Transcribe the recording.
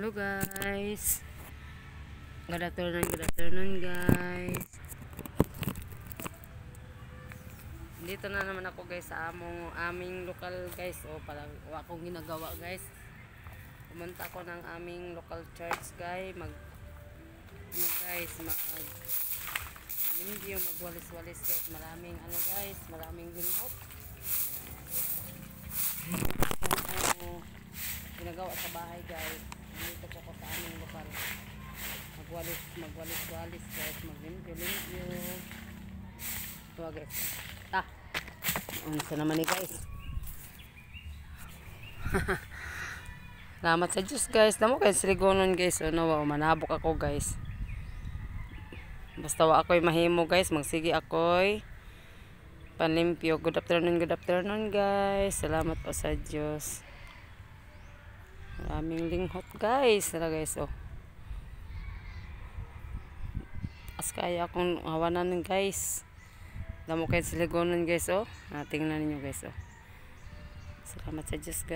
Hello guys. Good afternoon guys. Dito na naman ako guys sa aming lokal guys. O pala akong ginagawa guys. Pumunta ako ng aming local church guys. Mag magwalis-walis guys. Maraming guys, maraming ginhot. Ginagawa sa bahay guys. Dito po ako sa aming lokal. Magwalis-walis guys. Maglimpyo-limpyo. Ito guys. Unsa naman ni guys. Salamat sa Diyos guys. Namo guys ligonon guys. Manabok ako guys. Basta wa ako'y mahimo guys. Magsige ako'y panlimpyo. Good afternoon guys. Salamat po sa Diyos. Maraming linghot guys. Tara guys As kaya akong hawanan guys. Damo kayo siligonon guys Tingnan niyo guys Salamat sa Diyos guys.